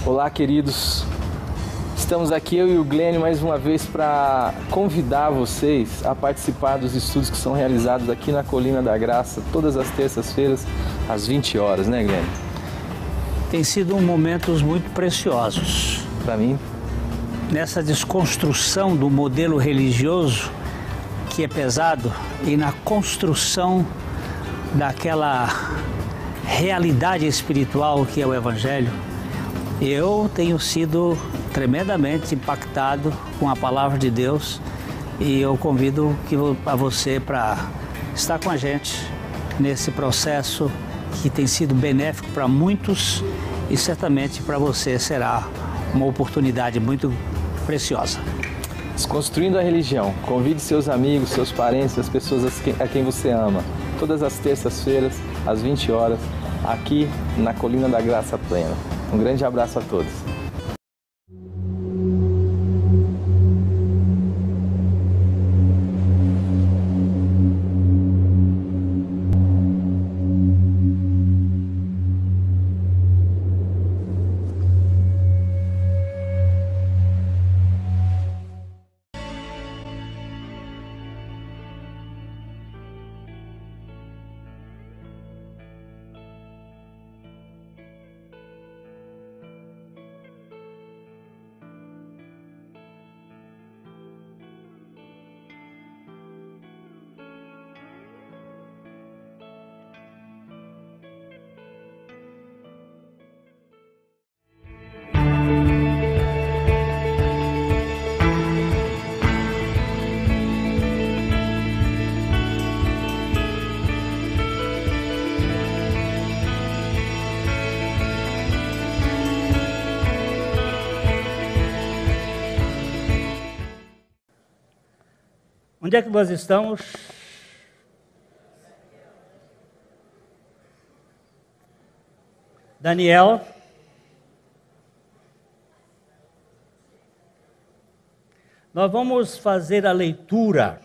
Olá, queridos. Estamos aqui, eu e o Glênio, mais uma vez para convidar vocês a participar dos estudos que são realizados aqui na Colina da Graça, todas as terças-feiras, às 20 horas, né, Glênio? Tem sido momentos muito preciosos. Para mim. Nessa desconstrução do modelo religioso, que é pesado, e na construção daquela realidade espiritual que é o Evangelho, eu tenho sido tremendamente impactado com a palavra de Deus e eu convido a você para estar com a gente nesse processo que tem sido benéfico para muitos e certamente para você será uma oportunidade muito preciosa. Desconstruindo a religião, convide seus amigos, seus parentes, as pessoas a quem você ama, todas as terças-feiras, às 20 horas, aqui na Colina da Graça Plena. Um grande abraço a todos. Onde é que nós estamos? Daniel. Nós vamos fazer a leitura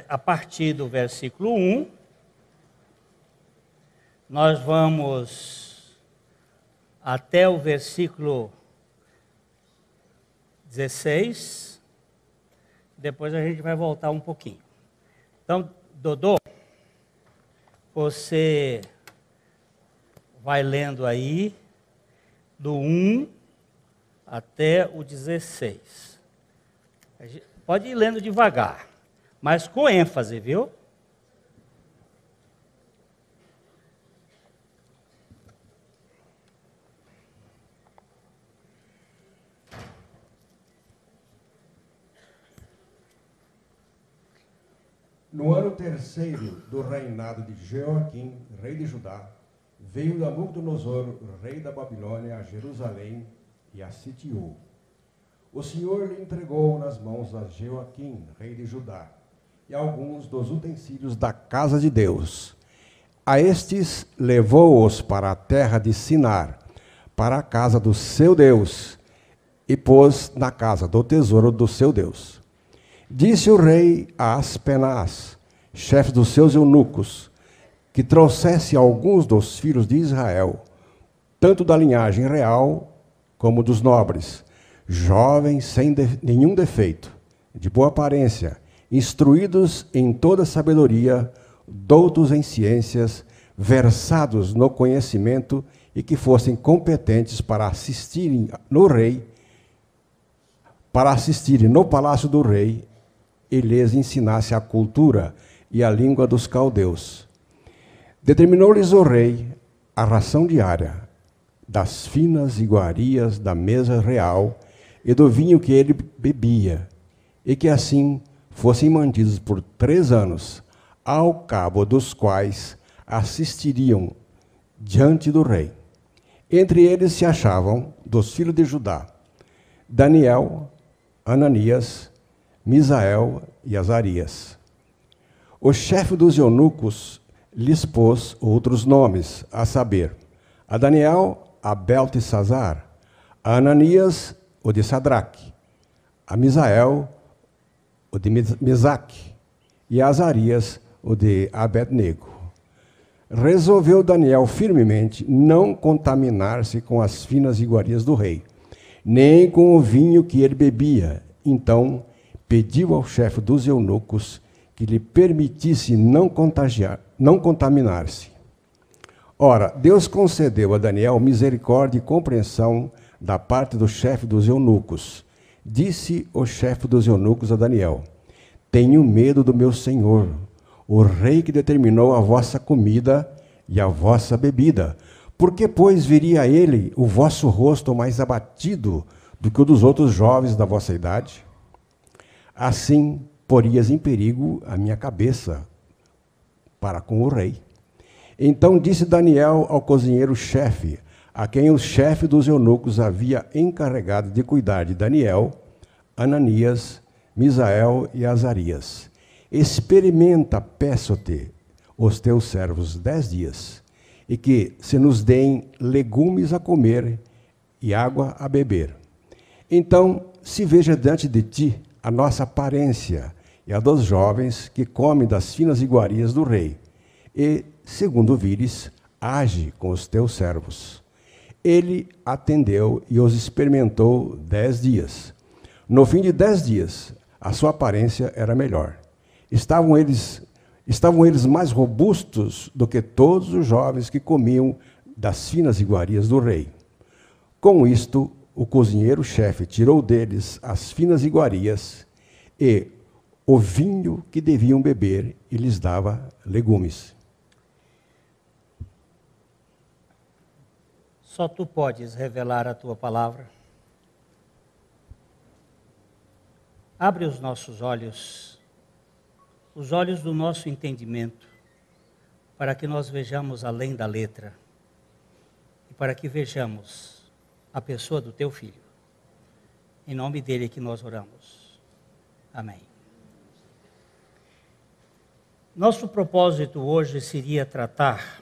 a partir do versículo 1. Nós vamos até o versículo 16. Depois a gente vai voltar um pouquinho. Então, Dodô, você vai lendo aí do 1 até o 16. Pode ir lendo devagar, mas com ênfase, viu? No ano terceiro do reinado de Jeoaquim, rei de Judá, veio Nabucodonosor, rei da Babilônia, a Jerusalém e a sitiou. O Senhor lhe entregou nas mãos a Jeoaquim, rei de Judá, e alguns dos utensílios da casa de Deus. A estes levou-os para a terra de Sinar, para a casa do seu Deus, e pôs na casa do tesouro do seu Deus. Disse o rei a Aspenaz, chefe dos seus eunucos, que trouxesse alguns dos filhos de Israel, tanto da linhagem real como dos nobres, jovens sem nenhum defeito, de boa aparência, instruídos em toda sabedoria, doutos em ciências, versados no conhecimento e que fossem competentes para assistirem no palácio do rei e lhes ensinasse a cultura e a língua dos caldeus. Determinou-lhes o rei a ração diária das finas iguarias da mesa real e do vinho que ele bebia, e que assim fossem mantidos por 3 anos, ao cabo dos quais assistiriam diante do rei. Entre eles se achavam, dos filhos de Judá, Daniel, Ananias, Misael e Azarias. O chefe dos eunucos lhes pôs outros nomes, a saber, a Daniel, a Beltesazar, a Ananias, o de Sadraque, a Misael, o de Mesaque, e a Azarias, o de Abednego. resolveu Daniel firmemente não contaminar-se com as finas iguarias do rei, nem com o vinho que ele bebia. Então pediu ao chefe dos eunucos que lhe permitisse não contaminar-se. Ora, Deus concedeu a Daniel misericórdia e compreensão da parte do chefe dos eunucos. Disse o chefe dos eunucos a Daniel: tenho medo do meu senhor, o rei que determinou a vossa comida e a vossa bebida. Por que, pois, viria a ele o vosso rosto mais abatido do que o dos outros jovens da vossa idade? Assim porias em perigo a minha cabeça para com o rei. Então disse Daniel ao cozinheiro-chefe, a quem o chefe dos eunucos havia encarregado de cuidar de Daniel, Ananias, Misael e Azarias: experimenta, peço-te, os teus servos 10 dias, e que se nos deem legumes a comer e água a beber. Então se veja diante de ti a nossa aparência e a dos jovens que comem das finas iguarias do rei, e, segundo vires, age com os teus servos. Ele atendeu e os experimentou 10 dias. No fim de 10 dias, a sua aparência era melhor. Estavam eles mais robustos do que todos os jovens que comiam das finas iguarias do rei. Com isto, o cozinheiro-chefe tirou deles as finas iguarias e o vinho que deviam beber e lhes dava legumes. Só tu podes revelar a tua palavra. Abre os nossos olhos, os olhos do nosso entendimento, para que nós vejamos além da letra e para que vejamos a pessoa do teu Filho. Em nome dele que nós oramos. Amém. Nosso propósito hoje seria tratar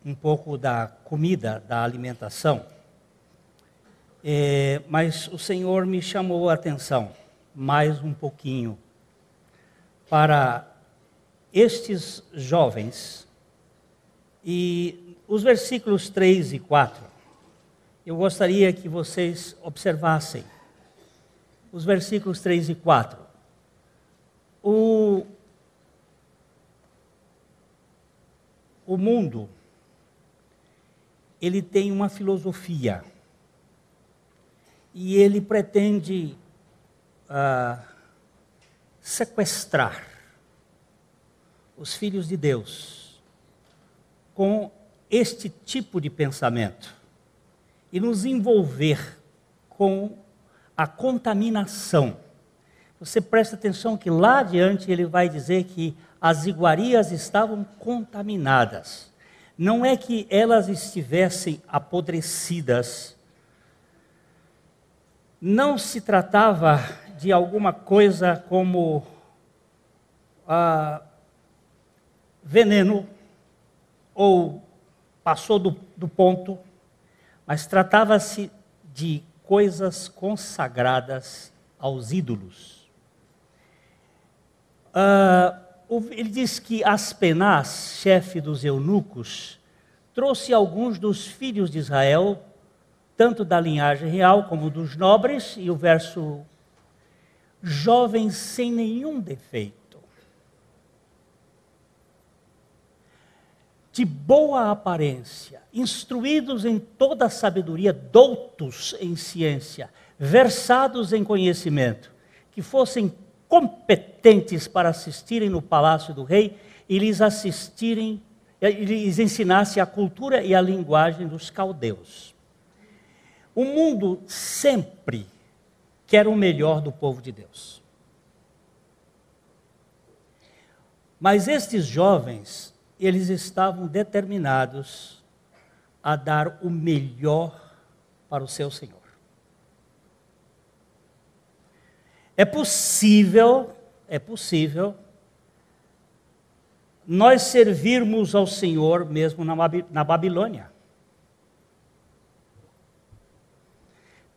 um pouco da comida, da alimentação, mas o Senhor me chamou a atenção mais um pouquinho para estes jovens, e os versículos 3 e 4, eu gostaria que vocês observassem, os versículos 3 e 4, o mundo, ele tem uma filosofia, e ele pretende sequestrar os filhos de Deus com este tipo de pensamento e nos envolver com a contaminação. Você presta atenção que lá adiante ele vai dizer que as iguarias estavam contaminadas. Não é que elas estivessem apodrecidas. Não se tratava de alguma coisa como veneno ou passou do ponto, mas tratava-se de coisas consagradas aos ídolos. Ele diz que Aspenaz, chefe dos eunucos, trouxe alguns dos filhos de Israel, tanto da linhagem real como dos nobres, e o verso: jovens sem nenhum defeito, de boa aparência, instruídos em toda a sabedoria, doutos em ciência, versados em conhecimento, que fossem competentes para assistirem no palácio do rei e lhes ensinasse a cultura e a linguagem dos caldeus. O mundo sempre quer o melhor do povo de Deus. Mas estes jovens, eles estavam determinados a dar o melhor para o seu Senhor. É possível nós servirmos ao Senhor mesmo na Babilônia.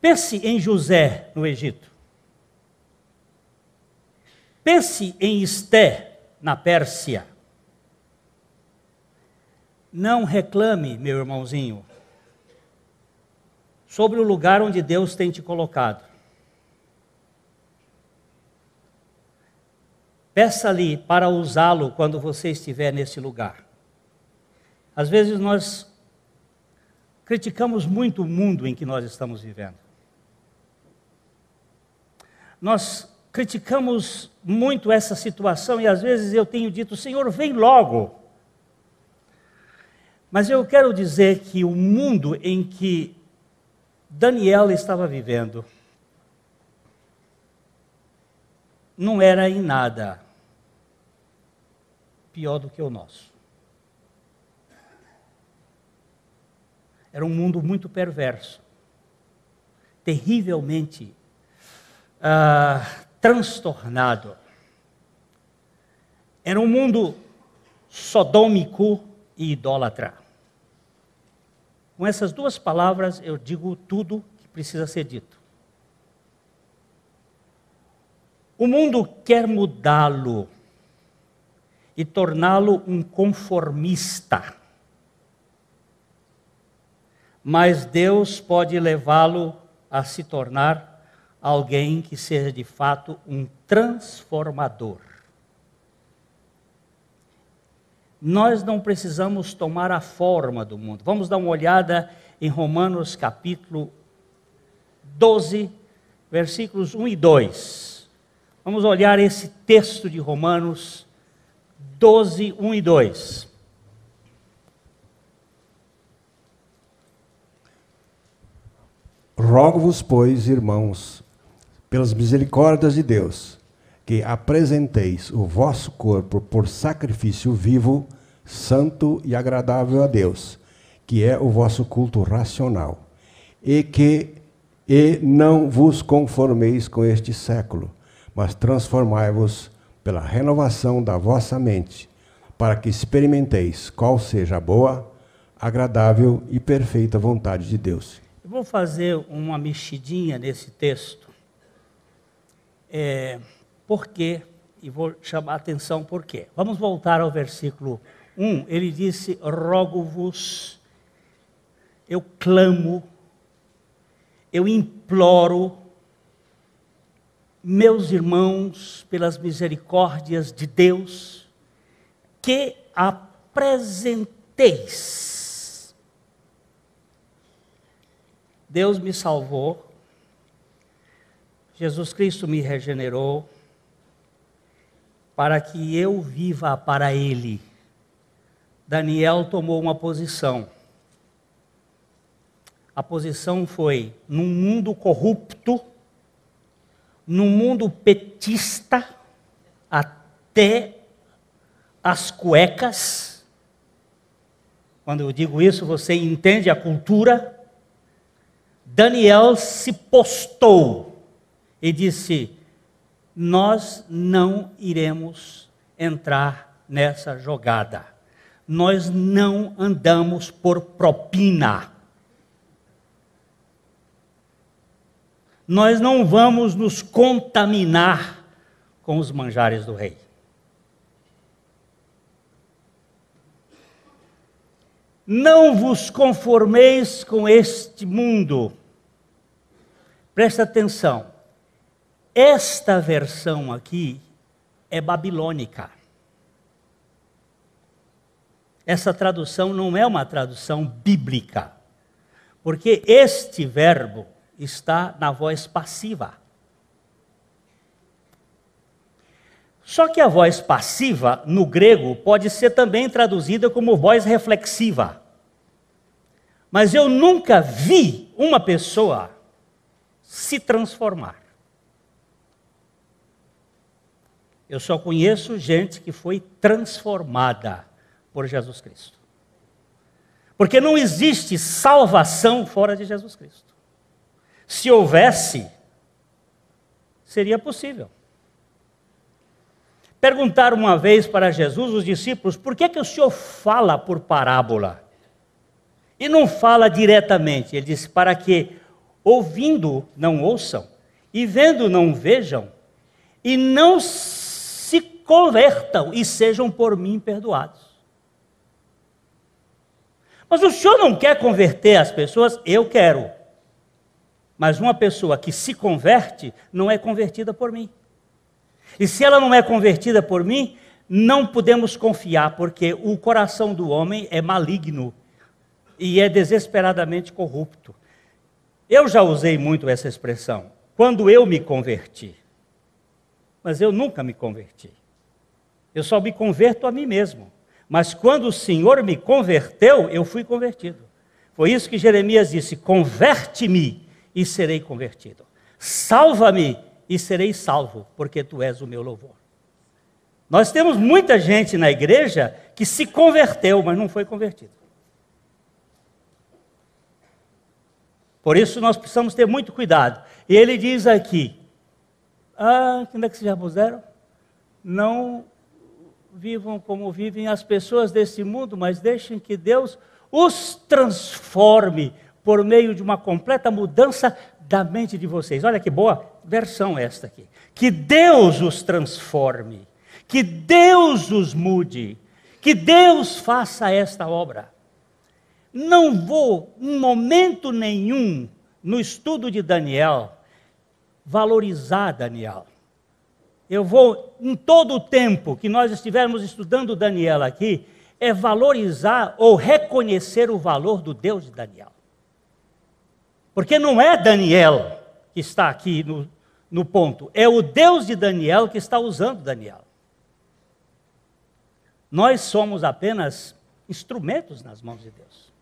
Pense em José no Egito. Pense em Esté na Pérsia. Não reclame, meu irmãozinho, sobre o lugar onde Deus tem te colocado. Peça-lhe para usá-lo quando você estiver nesse lugar. Às vezes nós criticamos muito o mundo em que nós estamos vivendo. Nós criticamos muito essa situação e às vezes eu tenho dito, Senhor, vem logo. Mas eu quero dizer que o mundo em que Daniel estava vivendo não era em nada pior do que o nosso. Era um mundo muito perverso, terrivelmente transtornado. Era um mundo sodômico e idólatra. Com essas duas palavras eu digo tudo que precisa ser dito. O mundo quer mudá-lo e torná-lo um conformista. Mas Deus pode levá-lo a se tornar alguém que seja de fato um transformador. Nós não precisamos tomar a forma do mundo. Vamos dar uma olhada em Romanos capítulo 12, versículos 1 e 2. Vamos olhar esse texto de Romanos 12, 1 e 2. Rogo-vos, pois, irmãos, pelas misericórdias de Deus, que apresenteis o vosso corpo por sacrifício vivo, santo e agradável a Deus, que é o vosso culto racional, e não vos conformeis com este século, mas transformai-vos pela renovação da vossa mente, para que experimenteis qual seja a boa, agradável e perfeita vontade de Deus. Eu vou fazer uma mexidinha nesse texto. Por quê? E vou chamar a atenção por quê. Vamos voltar ao versículo 1. Ele disse, rogo-vos, eu clamo, eu imploro, meus irmãos, pelas misericórdias de Deus, que apresenteis. Deus me salvou, Jesus Cristo me regenerou, para que eu viva para Ele. Daniel tomou uma posição. A posição foi, num mundo corrupto, num mundo petista, até as cuecas. Quando eu digo isso, você entende a cultura. Daniel se postou e disse, nós não iremos entrar nessa jogada. Nós não andamos por propina. Nós não vamos nos contaminar com os manjares do rei. Não vos conformeis com este mundo. Presta atenção. Esta versão aqui é babilônica. Essa tradução não é uma tradução bíblica, porque este verbo está na voz passiva. Só que a voz passiva, no grego, pode ser também traduzida como voz reflexiva. Mas eu nunca vi uma pessoa se transformar. Eu só conheço gente que foi transformada por Jesus Cristo. Porque não existe salvação fora de Jesus Cristo. Se houvesse, seria possível. Perguntaram uma vez para Jesus, os discípulos, por que o Senhor fala por parábola? E não fala diretamente. Ele disse, para que ouvindo não ouçam, e vendo não vejam, e não se convertam e sejam por mim perdoados. Mas o senhor não quer converter as pessoas? Eu quero. Mas uma pessoa que se converte não é convertida por mim. E se ela não é convertida por mim, não podemos confiar, porque o coração do homem é maligno e é desesperadamente corrupto. Eu já usei muito essa expressão, quando eu me converti. Mas eu nunca me converti. Eu só me converto a mim mesmo. Mas quando o Senhor me converteu, eu fui convertido. Foi isso que Jeremias disse: converte-me e serei convertido. Salva-me e serei salvo, porque tu és o meu louvor. Nós temos muita gente na igreja que se converteu, mas não foi convertido. Por isso nós precisamos ter muito cuidado. E ele diz aqui, onde é que vocês já puseram? Não vivam como vivem as pessoas desse mundo, mas deixem que Deus os transforme por meio de uma completa mudança da mente de vocês. Olha que boa versão esta aqui. Que Deus os transforme, que Deus os mude, que Deus faça esta obra. Não vou, em momento nenhum, no estudo de Daniel, valorizar Daniel. Eu vou, em todo o tempo que nós estivermos estudando Daniel aqui, é valorizar ou reconhecer o valor do Deus de Daniel. Porque não é Daniel que está aqui no ponto, é o Deus de Daniel que está usando Daniel. Nós somos apenas instrumentos nas mãos de Deus.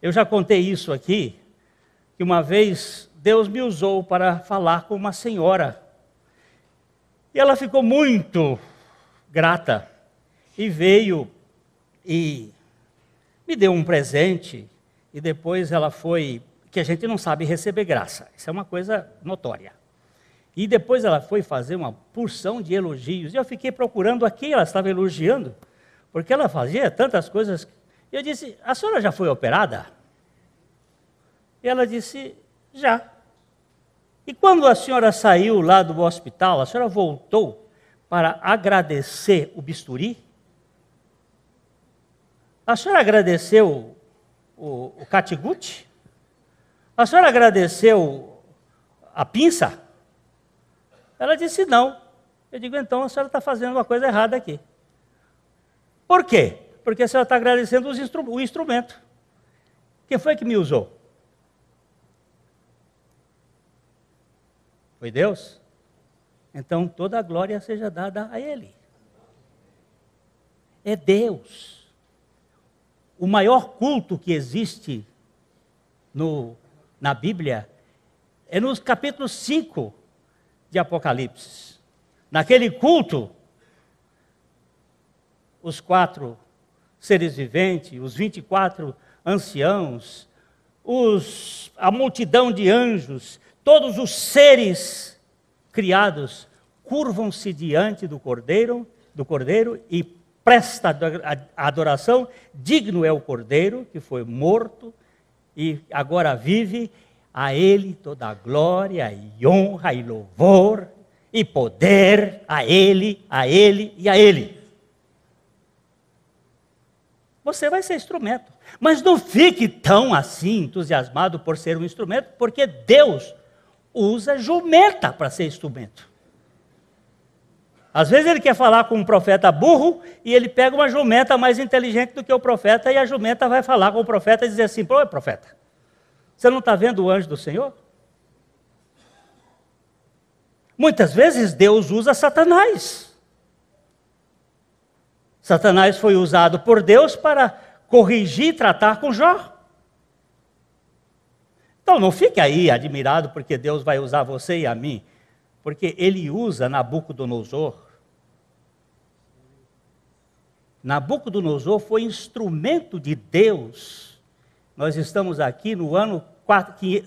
Eu já contei isso aqui, que uma vez Deus me usou para falar com uma senhora. E ela ficou muito grata e veio e me deu um presente. E depois ela foi, que a gente não sabe receber graça, isso é uma coisa notória. E depois ela foi fazer uma porção de elogios. E eu fiquei procurando a quem ela estava elogiando, porque ela fazia tantas coisas. E eu disse: a senhora já foi operada? E ela disse: já. E quando a senhora saiu lá do hospital, a senhora voltou para agradecer o bisturi? A senhora agradeceu o catigutte? A senhora agradeceu a pinça? Ela disse: não. Eu digo: então a senhora está fazendo uma coisa errada aqui. Por quê? Porque a senhora está agradecendo o instrumento. Quem foi que me usou? Foi Deus? Então toda a glória seja dada a Ele. É Deus. O maior culto que existe na Bíblia é nos capítulos 5 de Apocalipse. Naquele culto, os 4 seres viventes, os 24 anciãos, a multidão de anjos, todos os seres criados curvam-se diante do Cordeiro e presta a adoração. Digno é o Cordeiro que foi morto e agora vive. A Ele toda a glória e honra e louvor e poder, a Ele e a Ele. Você vai ser instrumento, mas não fique tão assim entusiasmado por ser um instrumento, porque Deus usa jumenta para ser instrumento. Às vezes ele quer falar com um profeta burro e ele pega uma jumenta mais inteligente do que o profeta, e a jumenta vai falar com o profeta e dizer assim: pô, profeta, você não está vendo o anjo do Senhor? Muitas vezes Deus usa Satanás. Satanás foi usado por Deus para corrigir e tratar com Jó. Então não fique aí admirado porque Deus vai usar você e a mim, porque Ele usa Nabucodonosor. Nabucodonosor foi instrumento de Deus. Nós estamos aqui no ano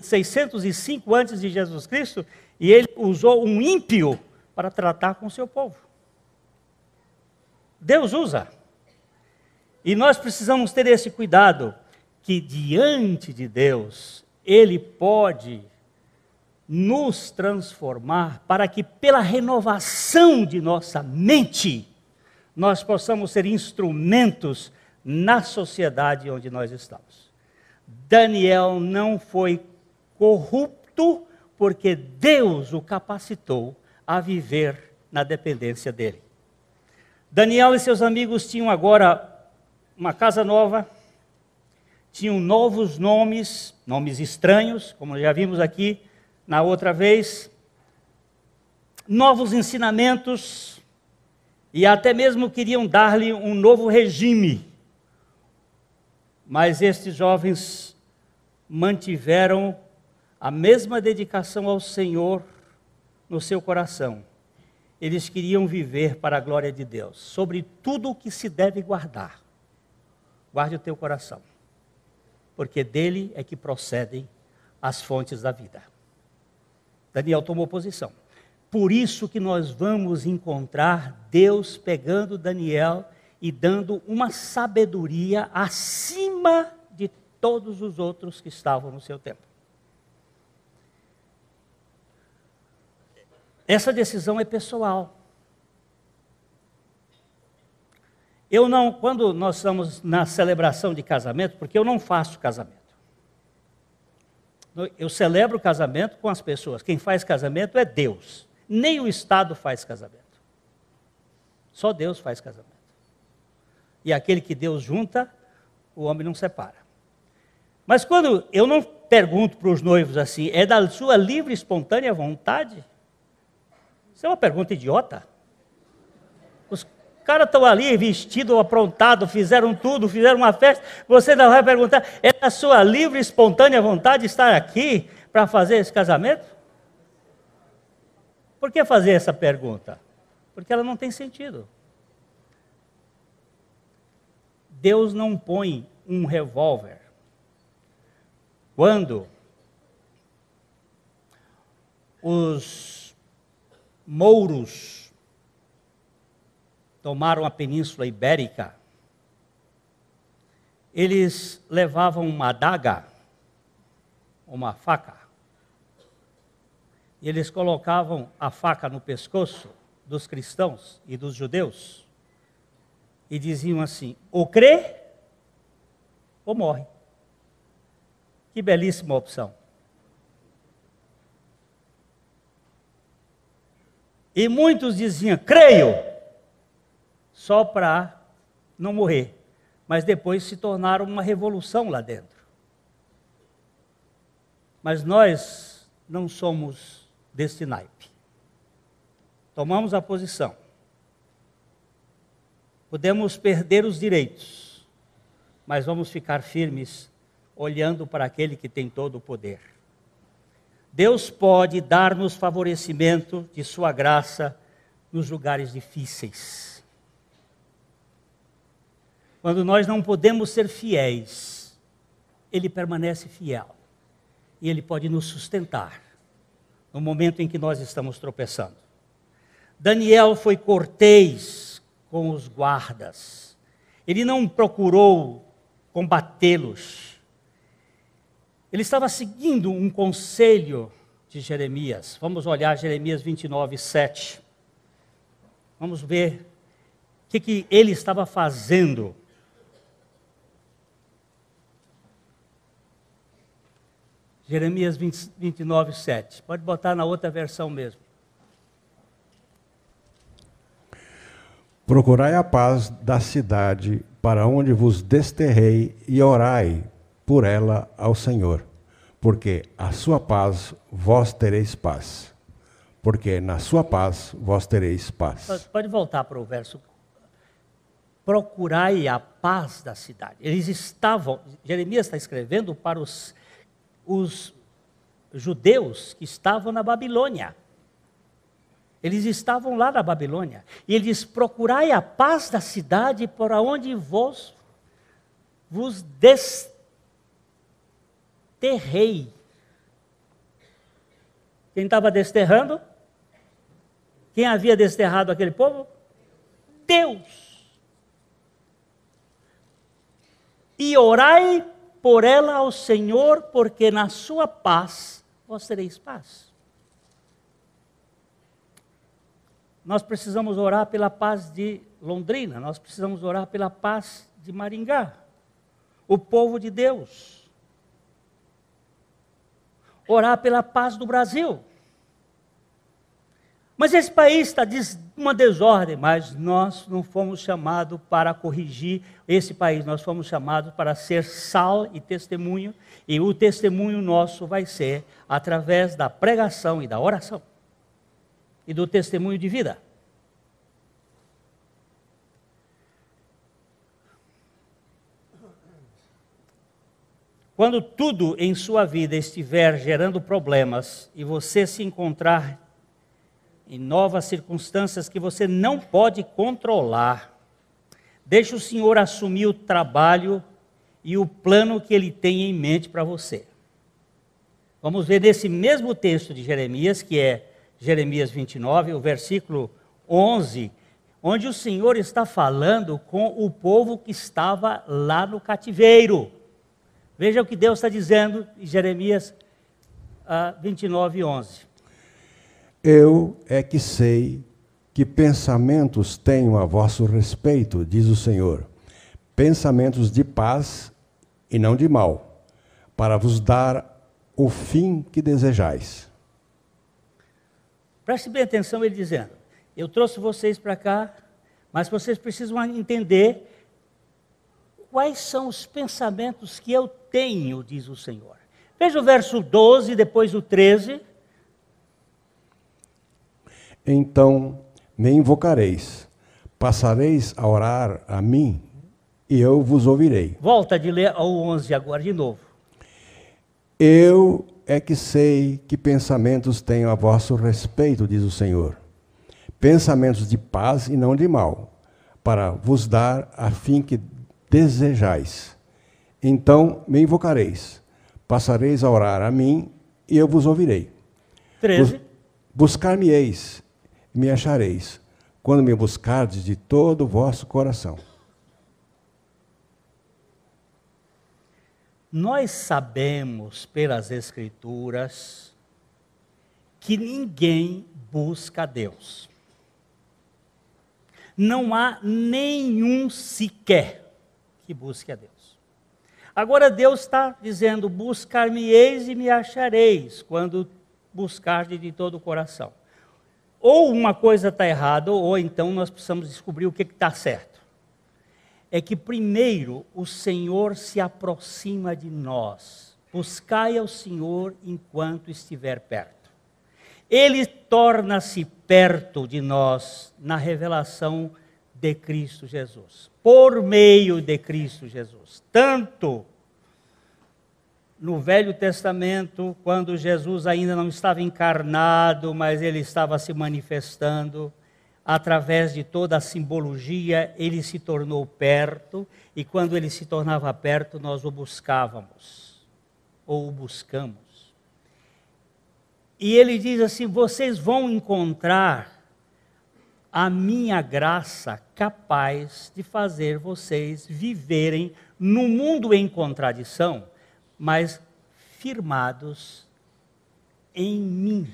605 antes de Jesus Cristo, e ele usou um ímpio para tratar com o seu povo. Deus usa. E nós precisamos ter esse cuidado, que diante de Deus, Ele pode nos transformar para que pela renovação de nossa mente, nós possamos ser instrumentos na sociedade onde nós estamos. Daniel não foi corrupto porque Deus o capacitou a viver na dependência dele. Daniel e seus amigos tinham agora uma casa nova, tinham novos nomes, nomes estranhos, como já vimos aqui na outra vez, novos ensinamentos, e até mesmo queriam dar-lhe um novo regime. Mas estes jovens mantiveram a mesma dedicação ao Senhor no seu coração. Eles queriam viver para a glória de Deus. Sobre tudo o que se deve guardar, guarde o teu coração, porque dele é que procedem as fontes da vida. Daniel tomou posição. Por isso que nós vamos encontrar Deus pegando Daniel e dando uma sabedoria acima de todos os outros que estavam no seu tempo. Essa decisão é pessoal. Quando nós estamos na celebração de casamento, porque eu não faço casamento. Eu celebro o casamento com as pessoas. Quem faz casamento é Deus. Nem o Estado faz casamento. Só Deus faz casamento. E aquele que Deus junta, o homem não separa. Mas quando eu não pergunto para os noivos assim, é da sua livre e espontânea vontade? Isso é uma pergunta idiota. Os caras estão ali vestidos, aprontados, fizeram tudo, fizeram uma festa. Você não vai perguntar, é da sua livre e espontânea vontade estar aqui para fazer esse casamento? Por que fazer essa pergunta? Porque ela não tem sentido. Deus não põe um revólver. Quando os mouros tomaram a Península Ibérica, eles levavam uma adaga, uma faca, e eles colocavam a faca no pescoço dos cristãos e dos judeus, e diziam assim, ou crê, ou morre. Que belíssima opção. E muitos diziam, creio, só para não morrer. Mas depois se tornaram uma revolução lá dentro. Mas nós não somos deste naipe. Tomamos a posição. Podemos perder os direitos, mas vamos ficar firmes, olhando para aquele que tem todo o poder. Deus pode dar-nos favorecimento de sua graça nos lugares difíceis. Quando nós não podemos ser fiéis, Ele permanece fiel. E Ele pode nos sustentar no momento em que nós estamos tropeçando. Daniel foi cortês com os guardas. Ele não procurou combatê-los. Ele estava seguindo um conselho de Jeremias. Vamos olhar Jeremias 29, 7. Vamos ver o que ele estava fazendo. Jeremias 29, 7. Pode botar na outra versão mesmo. Procurai a paz da cidade para onde vos desterrei e orai por ela ao Senhor, porque a sua paz vós tereis paz. Porque na sua paz vós tereis paz. Pode voltar para o verso. Procurai a paz da cidade. Eles estavam, Jeremias está escrevendo para os judeus que estavam na Babilônia. Eles estavam lá na Babilônia. E ele diz, procurai a paz da cidade para onde vos desterrei. Quem estava desterrando? Quem havia desterrado aquele povo? Deus. E orai por ela ao Senhor, porque na sua paz vós tereis paz. Nós precisamos orar pela paz Londrina, nós precisamos orar pela paz de Maringá, o povo de Deus. Orar pela paz do Brasil. Mas esse país está uma desordem, mas nós não fomos chamados para corrigir esse país, nós fomos chamados para ser sal e testemunho, e o testemunho nosso vai ser através da pregação e da oração, e do testemunho de vida. Quando tudo em sua vida estiver gerando problemas, e você se encontrar em novas circunstâncias que você não pode controlar, deixe o Senhor assumir o trabalho e o plano que Ele tem em mente para você. Vamos ver nesse mesmo texto de Jeremias, que é Jeremias 29, o versículo 11, onde o Senhor está falando com o povo que estava lá no cativeiro. Veja o que Deus está dizendo em Jeremias 29, 11. Eu é que sei que pensamentos tenho a vosso respeito, diz o Senhor, pensamentos de paz e não de mal, para vos dar o fim que desejais. Preste bem atenção ele dizendo, eu trouxe vocês para cá, mas vocês precisam entender quais são os pensamentos que eu tenho, diz o Senhor. Veja o verso 12, depois o 13. Então me invocareis, passareis a orar a mim, e eu vos ouvirei. Volta de ler ao 11 agora de novo. Eu é que sei que pensamentos tenho a vosso respeito, diz o Senhor. Pensamentos de paz e não de mal, para vos dar a fim que desejais. Então me invocareis, passareis a orar a mim, e eu vos ouvirei. 13. Buscar-me-eis, me achareis, quando me buscardes de todo o vosso coração. Nós sabemos pelas Escrituras que ninguém busca a Deus. Não há nenhum sequer que busque a Deus. Agora Deus está dizendo, buscar-me-eis e me achareis, quando buscardes de todo o coração. Ou uma coisa está errada, ou então nós precisamos descobrir o que está certo. É que primeiro o Senhor se aproxima de nós. Buscai ao Senhor enquanto estiver perto. Ele torna-se perto de nós na revelação de Cristo Jesus. Por meio de Cristo Jesus. Tanto no Velho Testamento, quando Jesus ainda não estava encarnado, mas ele estava se manifestando, através de toda a simbologia, ele se tornou perto, e quando ele se tornava perto, nós o buscávamos, ou o buscamos. E ele diz assim, vocês vão encontrar a minha graça capaz de fazer vocês viverem no mundo em contradição, mas firmados em mim.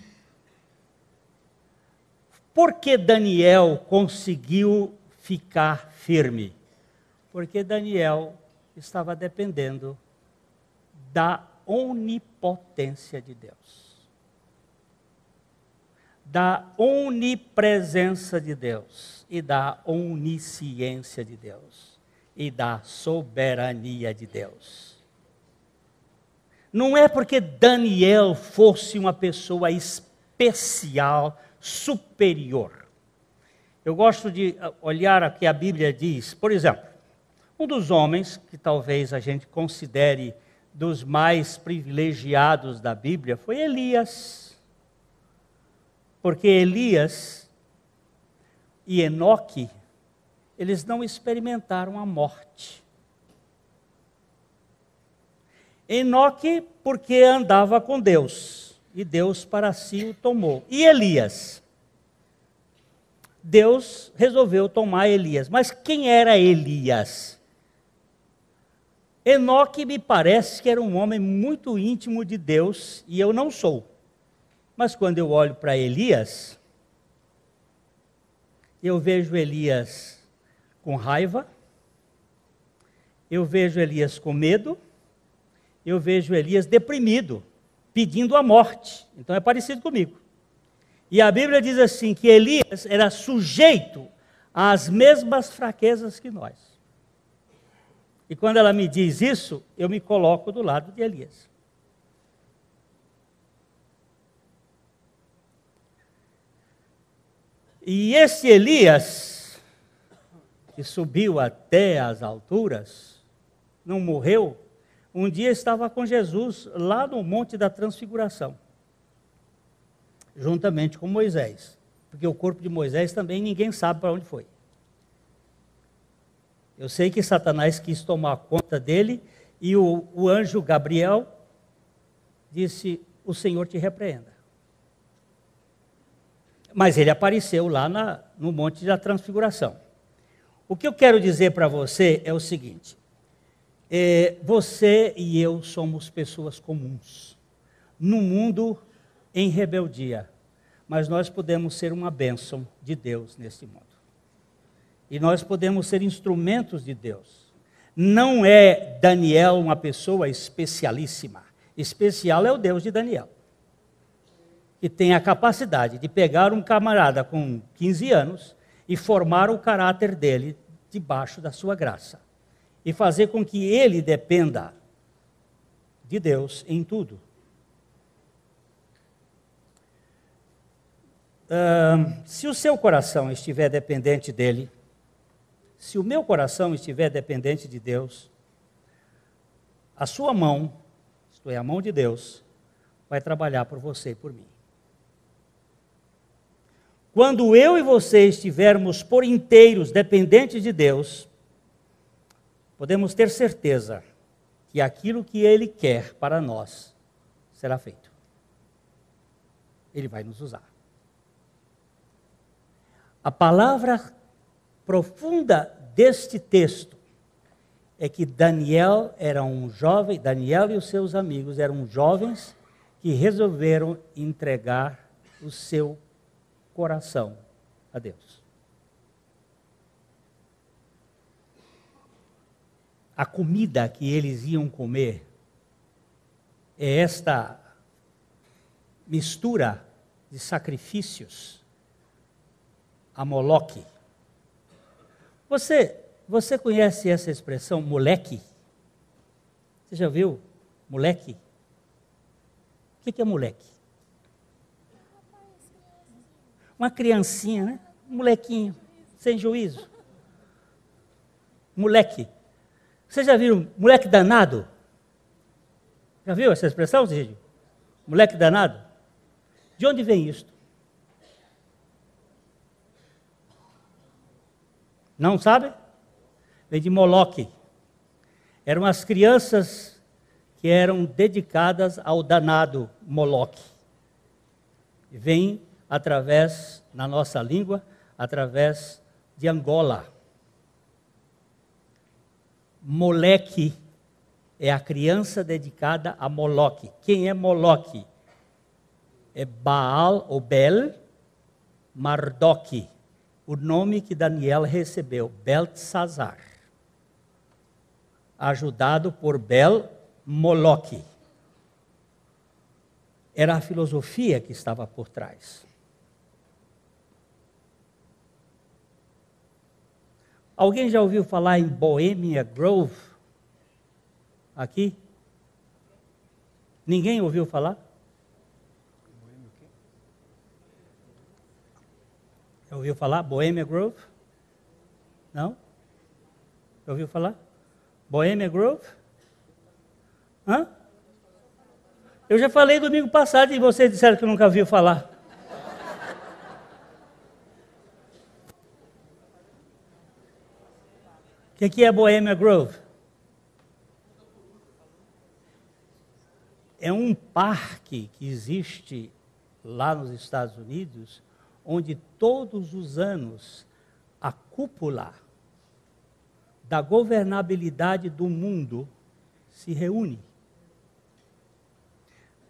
Por que Daniel conseguiu ficar firme? Porque Daniel estava dependendo da onipotência de Deus, da onipresença de Deus, e da onisciência de Deus, e da soberania de Deus. Não é porque Daniel fosse uma pessoa especial, superior. Eu gosto de olhar o que a Bíblia diz. Por exemplo, um dos homens que talvez a gente considere dos mais privilegiados da Bíblia foi Elias. Porque Elias e Enoque, eles não experimentaram a morte. Enoque porque andava com Deus, e Deus para si o tomou. E Elias? Deus resolveu tomar Elias. Mas quem era Elias? Enoque me parece que era um homem muito íntimo de Deus, e eu não sou. Mas quando eu olho para Elias, eu vejo Elias com raiva, eu vejo Elias com medo, eu vejo Elias deprimido, pedindo a morte. Então é parecido comigo. E a Bíblia diz assim, que Elias era sujeito às mesmas fraquezas que nós. E quando ela me diz isso, eu me coloco do lado de Elias. E esse Elias, que subiu até as alturas, não morreu, um dia estava com Jesus lá no Monte da Transfiguração, juntamente com Moisés, porque o corpo de Moisés também ninguém sabe para onde foi. Eu sei que Satanás quis tomar conta dele e o anjo Gabriel disse, o Senhor te repreenda. Mas ele apareceu lá no Monte da Transfiguração. O que eu quero dizer para você é o seguinte, você e eu somos pessoas comuns, no mundo em rebeldia, mas nós podemos ser uma bênção de Deus nesse mundo. E nós podemos ser instrumentos de Deus. Não é Daniel uma pessoa especialíssima. Especial é o Deus de Daniel, que tem a capacidade de pegar um camarada com 15 anos e formar o caráter dele debaixo da sua graça. E fazer com que ele dependa de Deus em tudo. Se o seu coração estiver dependente dele, se o meu coração estiver dependente de Deus, a sua mão, isto é, a mão de Deus, vai trabalhar por você e por mim. Quando eu e você estivermos por inteiros dependentes de Deus, podemos ter certeza que aquilo que Ele quer para nós será feito. Ele vai nos usar. A palavra profunda deste texto é que Daniel era um jovem, Daniel e os seus amigos eram jovens que resolveram entregar o seu coração a Deus. A comida que eles iam comer é esta mistura de sacrifícios a Moloque. Você conhece essa expressão, moleque? Você já viu? Moleque? O que é moleque? Uma criancinha, né? Um molequinho, sem juízo. Moleque. Vocês já viram moleque danado? Já viu essa expressão, Cídio? Moleque danado? De onde vem isto? Não sabe? Vem de Moloque. Eram as crianças que eram dedicadas ao danado Moloque. Vem através, na nossa língua, através de Angola. Moleque é a criança dedicada a Moloque. Quem é Moloque? É Baal ou Bel Marduk, o nome que Daniel recebeu, Beltesazar, ajudado por Bel Moloque. Era a filosofia que estava por trás. Alguém já ouviu falar em Bohemian Grove? Aqui? Ninguém ouviu falar? Já ouviu falar? Bohemian Grove? Não? Já ouviu falar? Bohemian Grove? Hã? Eu já falei domingo passado e vocês disseram que nunca ouviu falar. O que é Bohemian Grove? É um parque que existe lá nos Estados Unidos, onde todos os anos a cúpula da governabilidade do mundo se reúne.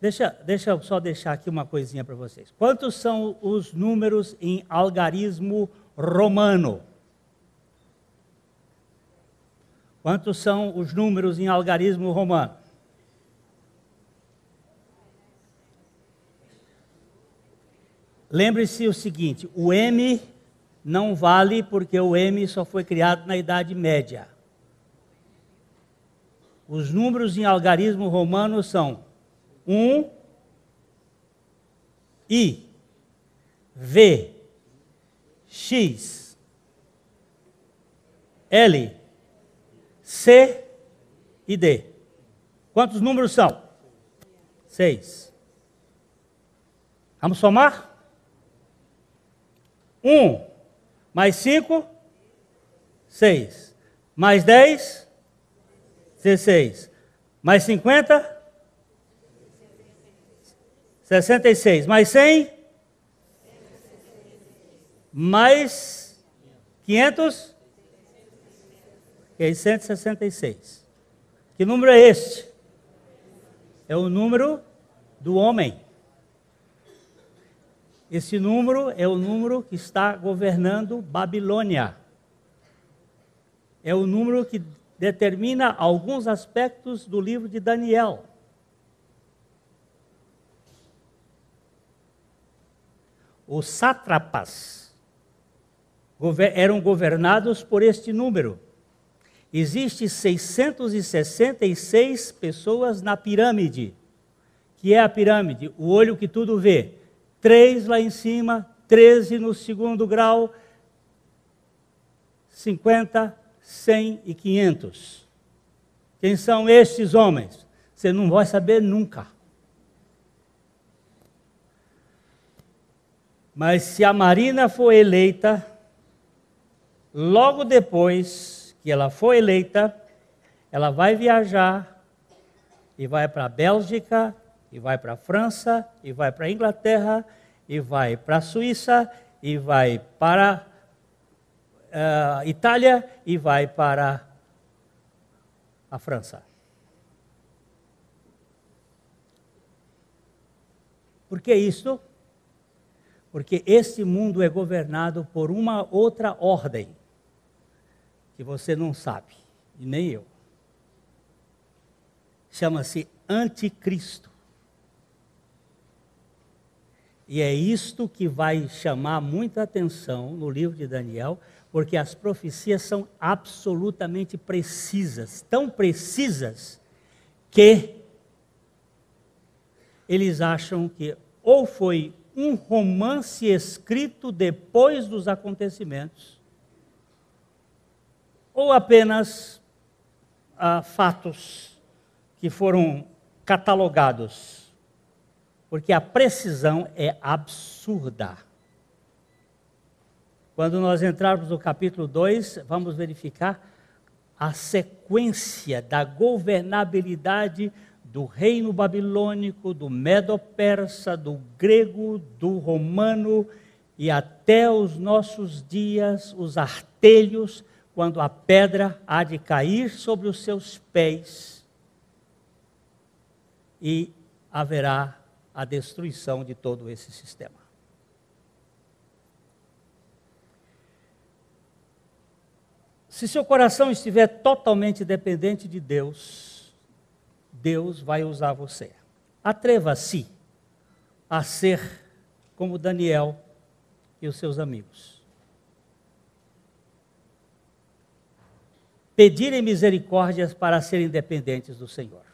Deixa eu só deixar aqui uma coisinha para vocês. Quantos são os números em algarismo romano? Quantos são os números em algarismo romano? Lembre-se o seguinte, o M não vale porque o M só foi criado na Idade Média. Os números em algarismo romano são 1, I, V, X, L, C e D. Quantos números são? 6. Vamos somar? 1 mais 5, 6. Mais 10, 16. Mais 50, 66. Mais 100, mais 500, 666. Que número é este? É o número do homem. Esse número é o número que está governando Babilônia. É o número que determina alguns aspectos do livro de Daniel. Os sátrapas eram governados por este número. Existem 666 pessoas na pirâmide. Que é a pirâmide? O olho que tudo vê. 3 lá em cima, 13 no segundo grau, 50, 100 e 500. Quem são estes homens? Você não vai saber nunca. Mas se a Marina for eleita, logo depois que ela for eleita, ela vai viajar e vai para a Bélgica, e vai para a França, e vai para a Inglaterra, e vai para a Suíça, e vai para a Itália, e vai para a França. Por que isso? Porque este mundo é governado por uma outra ordem, que você não sabe, e nem eu. Chama-se Anticristo. E é isto que vai chamar muita atenção no livro de Daniel, porque as profecias são absolutamente precisas, tão precisas que eles acham que ou foi um romance escrito depois dos acontecimentos, ou apenas fatos que foram catalogados. Porque a precisão é absurda. Quando nós entrarmos no capítulo 2, vamos verificar a sequência da governabilidade do reino babilônico, do medo-persa, do grego, do romano e até os nossos dias, os artelhos, quando a pedra há de cair sobre os seus pés e haverá a destruição de todo esse sistema. Se seu coração estiver totalmente dependente de Deus, Deus vai usar você. Atreva-se a ser como Daniel e os seus amigos. Pedirem misericórdias para serem dependentes do Senhor.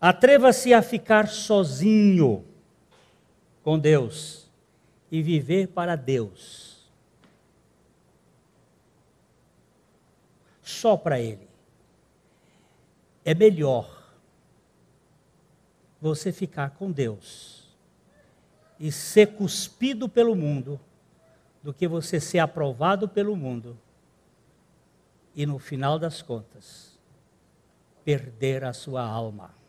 Atreva-se a ficar sozinho com Deus e viver para Deus. Só para Ele. É melhor você ficar com Deus e ser cuspido pelo mundo do que você ser aprovado pelo mundo e, no final das contas, perder a sua alma.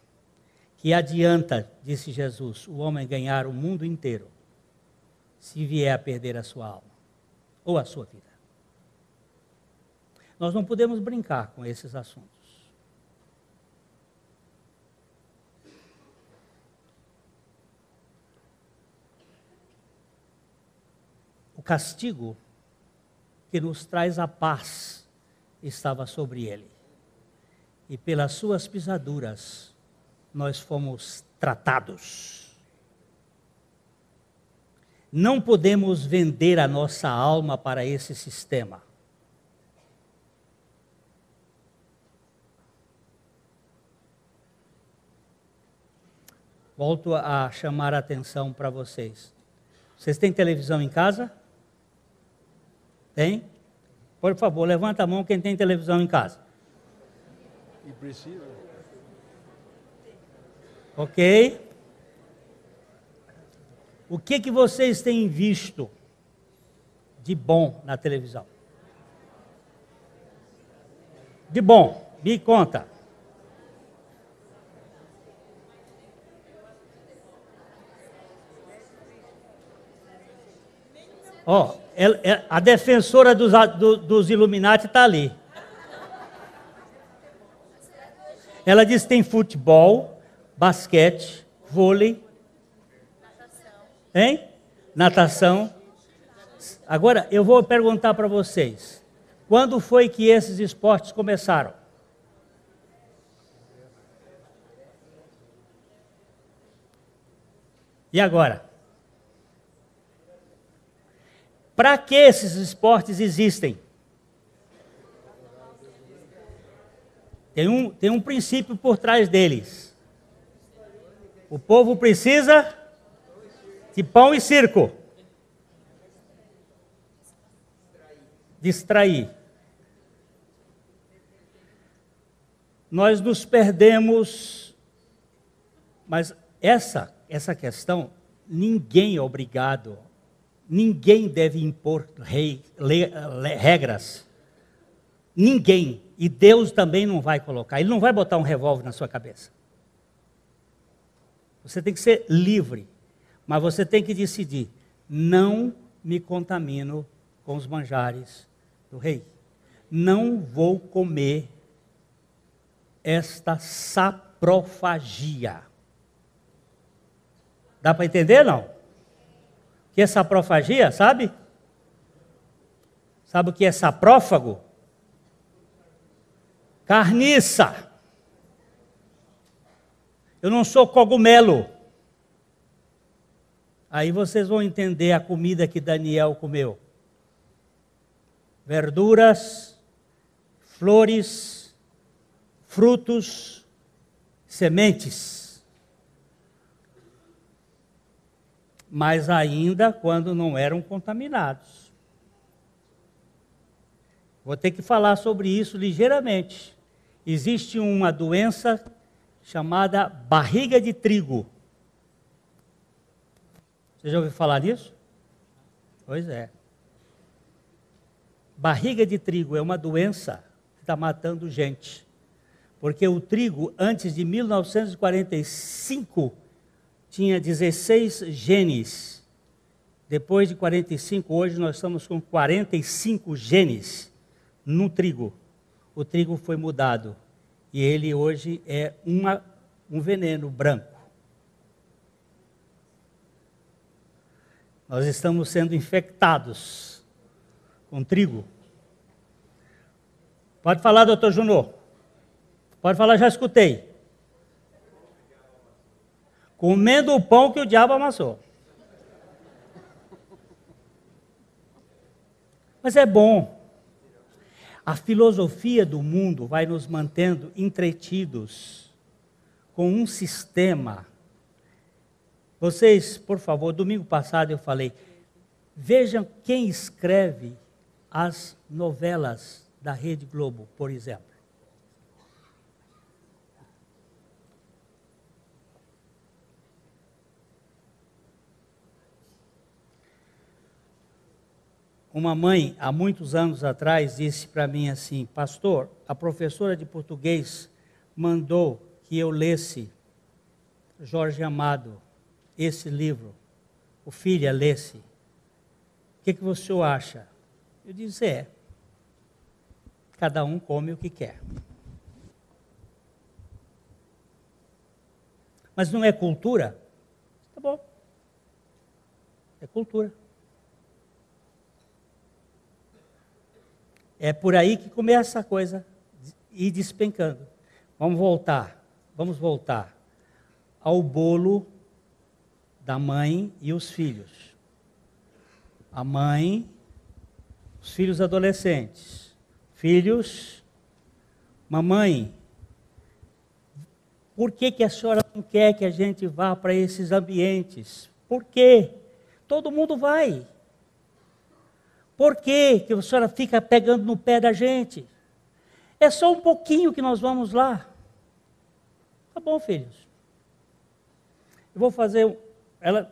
Que adianta, disse Jesus, o homem ganhar o mundo inteiro, se vier a perder a sua alma, ou a sua vida. Nós não podemos brincar com esses assuntos. O castigo que nos traz a paz estava sobre ele. E pelas suas pisaduras nós fomos tratados. Não podemos vender a nossa alma para esse sistema. Volto a chamar a atenção para vocês. Vocês têm televisão em casa? Tem? Por favor, levanta a mão quem tem televisão em casa. E precisa. Ok? O que vocês têm visto de bom na televisão? De bom, me conta. Ó, a defensora dos Illuminati está ali. Ela diz que tem futebol, basquete, vôlei, hein? Natação. Agora, eu vou perguntar para vocês. Quando foi que esses esportes começaram? E agora? Para que esses esportes existem? Tem um princípio por trás deles. O povo precisa de pão e circo. Distrair. Nós nos perdemos, mas essa questão, ninguém é obrigado. Ninguém deve impor regras. Ninguém. E Deus também não vai colocar. Ele não vai botar um revólver na sua cabeça. Você tem que ser livre. Mas você tem que decidir. Não me contamino com os manjares do rei. Não vou comer esta saprofagia. Dá para entender, não? O que é saprofagia, sabe? Sabe o que é saprófago? Carniça. Eu não sou cogumelo. Aí vocês vão entender a comida que Daniel comeu. Verduras, flores, frutos, sementes. Mas ainda quando não eram contaminados. Vou ter que falar sobre isso ligeiramente. Existe uma doença chamada barriga de trigo. Você já ouviu falar nisso? Pois é. Barriga de trigo é uma doença que está matando gente. Porque o trigo, antes de 1945, tinha 16 genes. Depois de 45, hoje nós estamos com 45 genes no trigo. O trigo foi mudado. E ele hoje é um veneno branco. Nós estamos sendo infectados com trigo. Pode falar, doutor Junô. Pode falar, já escutei. Comendo o pão que o diabo amassou. Mas é bom. A filosofia do mundo vai nos mantendo entretidos com um sistema. Vocês, por favor, domingo passado eu falei, vejam quem escreve as novelas da Rede Globo, por exemplo. Uma mãe, há muitos anos atrás, disse para mim assim, pastor, a professora de português mandou que eu lesse Jorge Amado, esse livro, o filho lesse. O que o senhor acha? Eu disse, cada um come o que quer. Mas não é cultura? Tá bom. É cultura. É por aí que começa a coisa ir despencando. Vamos voltar ao bolo da mãe e os filhos. A mãe, os filhos adolescentes. Filhos, mamãe, por que a senhora não quer que a gente vá para esses ambientes? Por quê? Todo mundo vai. Por que a senhora fica pegando no pé da gente? É só um pouquinho que nós vamos lá. Tá bom, filhos. Eu vou fazer...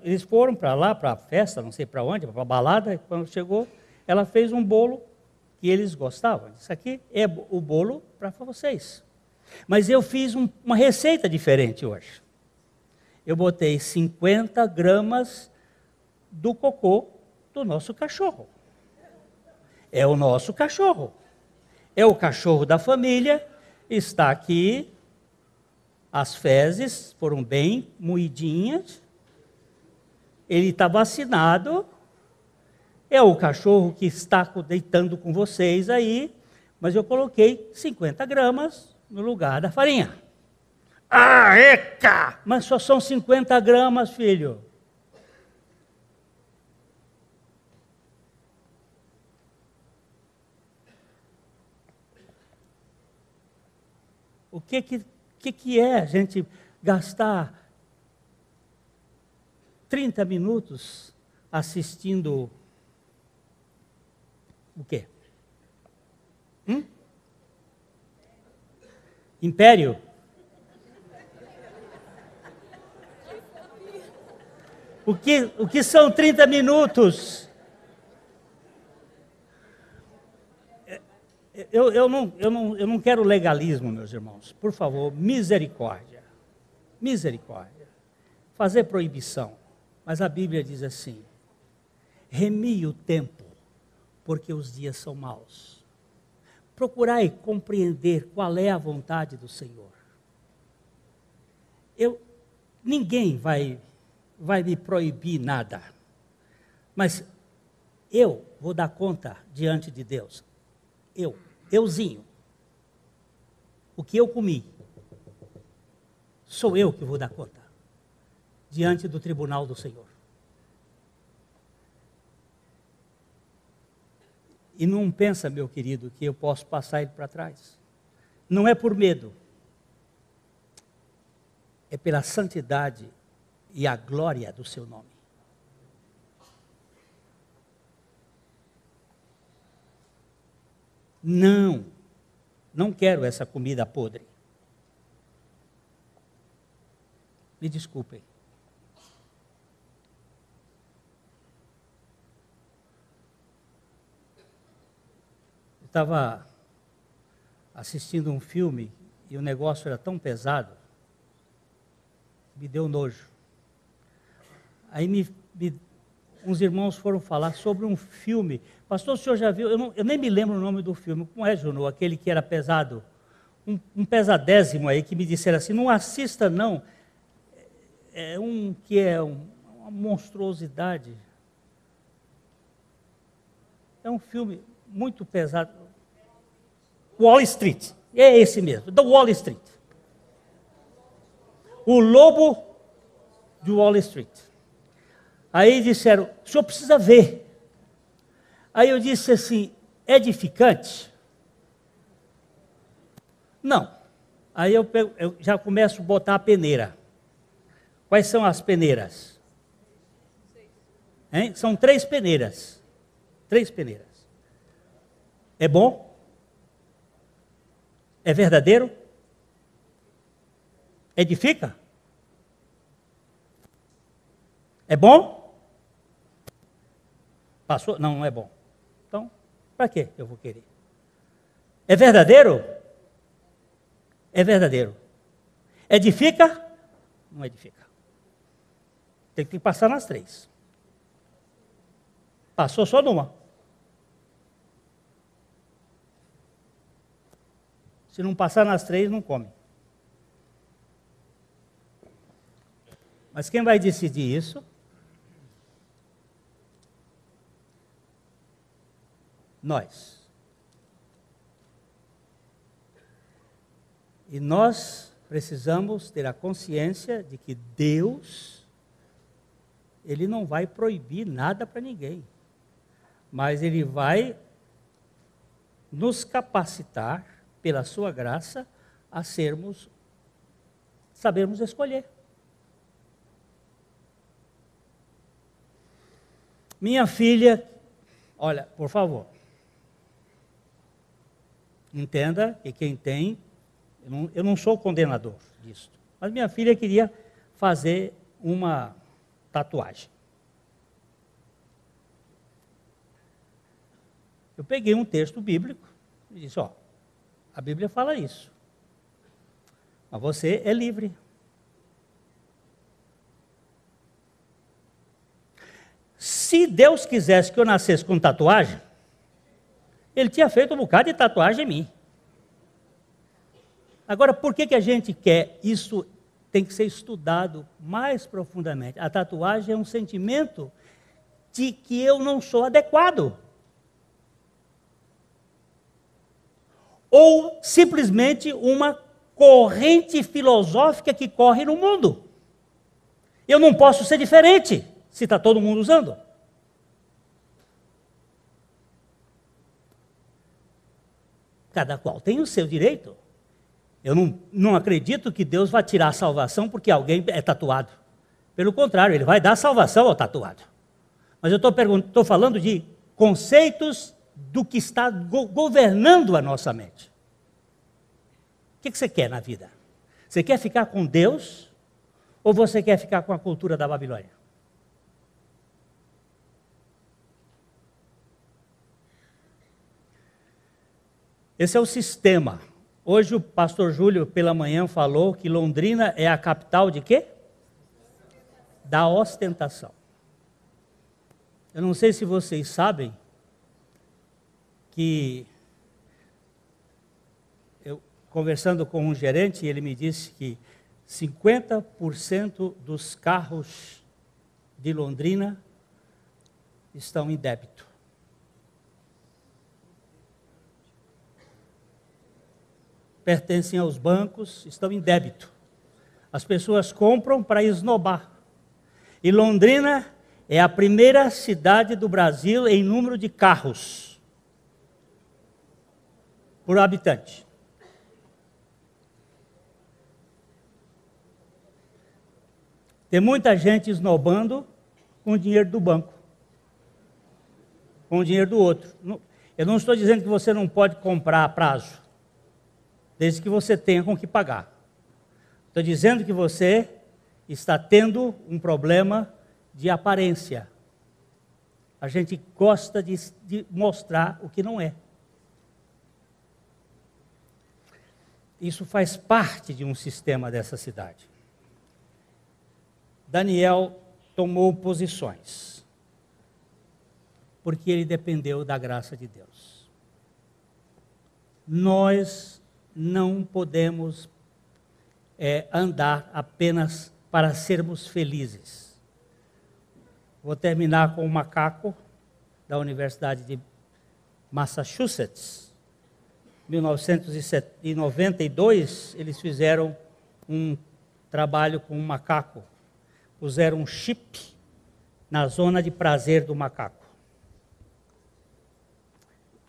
eles foram para lá, para a festa, não sei para onde, para a balada. E quando chegou, ela fez um bolo que eles gostavam. Isso aqui é o bolo para vocês. Mas eu fiz uma receita diferente hoje. Eu botei 50 gramas do cocô do nosso cachorro. É o nosso cachorro. É o cachorro da família. Está aqui. As fezes foram bem moidinhas. Ele está vacinado. É o cachorro que está deitando com vocês aí. Mas eu coloquei 50 gramas no lugar da farinha. Ah, eca! Mas só são 50 gramas, filho. O que é a gente gastar 30 minutos assistindo o quê? Império? O que são 30 minutos? Eu não quero legalismo, meus irmãos. Por favor, misericórdia. Misericórdia. Fazer proibição. Mas a Bíblia diz assim: remie o tempo, porque os dias são maus. Procurai compreender qual é a vontade do Senhor. Ninguém vai me proibir nada. Mas eu vou dar conta diante de Deus. Euzinho. O que eu comi, sou eu que vou dar conta diante do tribunal do Senhor. E não pensa, meu querido, que eu posso passar ele para trás. Não é por medo. É pela santidade e a glória do seu nome. Não quero essa comida podre. Me desculpem. Eu estava assistindo um filme e o negócio era tão pesado, me deu nojo. Aí uns irmãos foram falar sobre um filme. Pastor, o senhor já viu? Eu nem me lembro o nome do filme. Como é, Junô? Aquele que era pesado. Um pesadésimo aí, que me disseram assim, não assista não. É um que é uma monstruosidade. É um filme muito pesado. Wall Street. É esse mesmo, da Wall Street. O Lobo de Wall Street. Aí disseram, o senhor precisa ver. Aí eu disse assim, edificante? Não. Aí eu já começo a botar a peneira. Quais são as peneiras? Hein? São 3 peneiras. 3 peneiras. É bom? É verdadeiro? Edifica? É bom? Passou? Não é bom. Então, para que eu vou querer? É verdadeiro? É verdadeiro. Edifica? Não edifica. Tem que passar nas 3. Passou só numa. Se não passar nas 3, não come. Mas quem vai decidir isso? Nós. E nós precisamos ter a consciência de que Deus, Ele não vai proibir nada para ninguém, mas Ele vai nos capacitar, pela sua graça, a sabermos escolher. Minha filha, olha, por favor, entenda que quem tem, eu não sou condenador disso, mas minha filha queria fazer uma tatuagem. Eu peguei um texto bíblico e disse, ó, a Bíblia fala isso, mas você é livre. Se Deus quisesse que eu nascesse com tatuagem, Ele tinha feito um bocado de tatuagem em mim. Agora, por que a gente quer? Isso tem que ser estudado mais profundamente. A tatuagem é um sentimento de que eu não sou adequado. Ou simplesmente uma corrente filosófica que corre no mundo. Eu não posso ser diferente, se está todo mundo usando. Cada qual tem o seu direito. Eu não acredito que Deus vai tirar a salvação porque alguém é tatuado. Pelo contrário, Ele vai dar salvação ao tatuado. Mas eu estou falando de conceitos do que está governando a nossa mente. O que você quer na vida? Você quer ficar com Deus ou você quer ficar com a cultura da Babilônia? Esse é o sistema. Hoje o pastor Júlio, pela manhã, falou que Londrina é a capital de quê? Da ostentação. Eu não sei se vocês sabem que, eu conversando com um gerente, ele me disse que 50% dos carros de Londrina estão em débito. Pertencem aos bancos, estão em débito. As pessoas compram para esnobar. E Londrina é a primeira cidade do Brasil em número de carros por habitante. Tem muita gente esnobando com o dinheiro do banco, com o dinheiro do outro. Eu não estou dizendo que você não pode comprar a prazo, desde que você tenha com que pagar. Estou dizendo que você está tendo um problema de aparência. A gente gosta de mostrar o que não é. Isso faz parte de um sistema dessa cidade. Daniel tomou posições, porque ele dependeu da graça de Deus. Nós não podemos andar apenas para sermos felizes. Vou terminar com um macaco da Universidade de Massachusetts. Em 1992, eles fizeram um trabalho com um macaco. Puseram um chip na zona de prazer do macaco.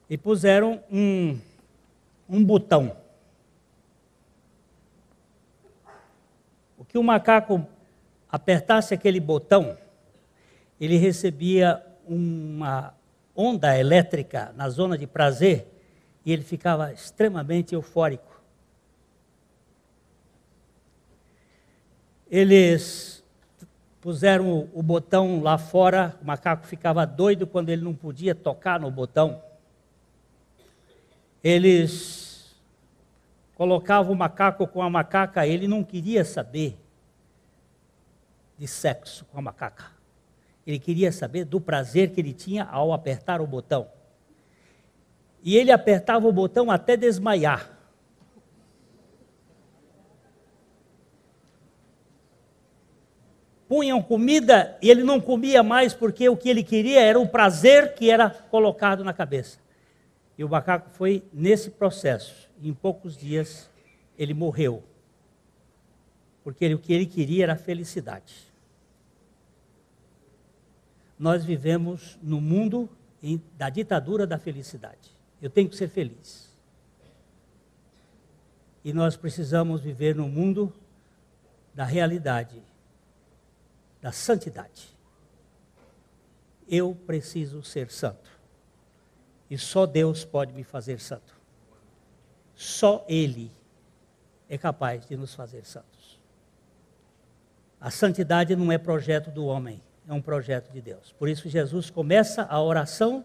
E puseram um botão. O que o macaco apertasse aquele botão, ele recebia uma onda elétrica na zona de prazer e ele ficava extremamente eufórico. Eles puseram o botão lá fora, o macaco ficava doido quando ele não podia tocar no botão. Eles colocavam o macaco com a macaca, ele não queria saber de sexo com a macaca. Ele queria saber do prazer que ele tinha ao apertar o botão. E ele apertava o botão até desmaiar. Punham comida e ele não comia mais porque o que ele queria era o prazer que era colocado na cabeça. E o macaco foi nesse processo. Em poucos dias ele morreu. Porque o que ele queria era a felicidade. Nós vivemos no mundo da ditadura da felicidade. Eu tenho que ser feliz. E nós precisamos viver no mundo da realidade, da santidade. Eu preciso ser santo. E só Deus pode me fazer santo. Só Ele é capaz de nos fazer santos. A santidade não é projeto do homem, é um projeto de Deus. Por isso Jesus começa a oração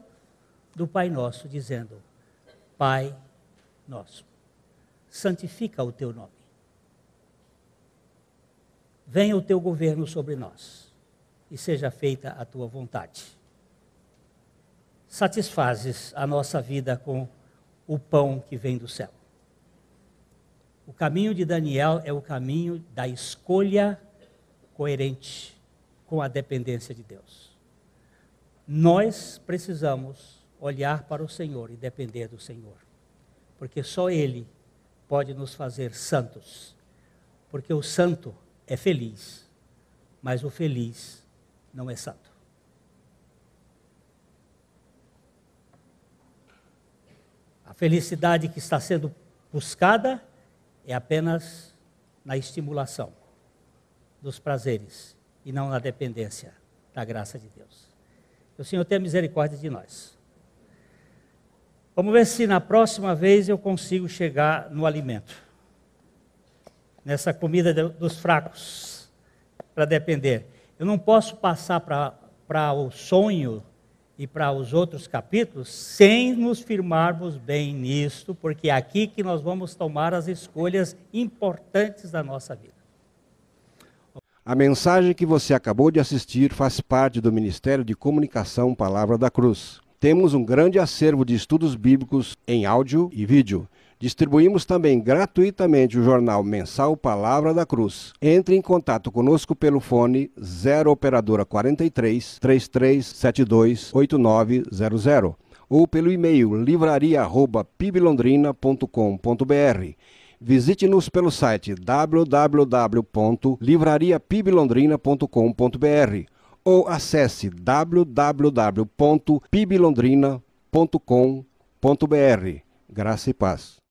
do Pai Nosso dizendo: Pai Nosso, santifica o teu nome. Venha o teu governo sobre nós e seja feita a tua vontade. Satisfazes a nossa vida com o pão que vem do céu. O caminho de Daniel é o caminho da escolha coerente com a dependência de Deus. Nós precisamos olhar para o Senhor e depender do Senhor, porque só Ele pode nos fazer santos, porque o santo é feliz, mas o feliz não é santo. A felicidade que está sendo buscada é apenas na estimulação dos prazeres e não na dependência da graça de Deus. Que o Senhor tenha misericórdia de nós. Vamos ver se na próxima vez eu consigo chegar no alimento. Nessa comida dos fracos, para depender. Eu não posso passar para o sonho e para os outros capítulos sem nos firmarmos bem nisto, porque é aqui que nós vamos tomar as escolhas importantes da nossa vida. A mensagem que você acabou de assistir faz parte do Ministério de Comunicação Palavra da Cruz. Temos um grande acervo de estudos bíblicos em áudio e vídeo. Distribuímos também gratuitamente o jornal mensal Palavra da Cruz. Entre em contato conosco pelo fone 0 operadora 43 3372 8900 ou pelo e-mail livraria@piblondrina.com.br. Visite-nos pelo site www.livrariapiblondrina.com.br ou acesse www.piblondrina.com.br. Graça e paz.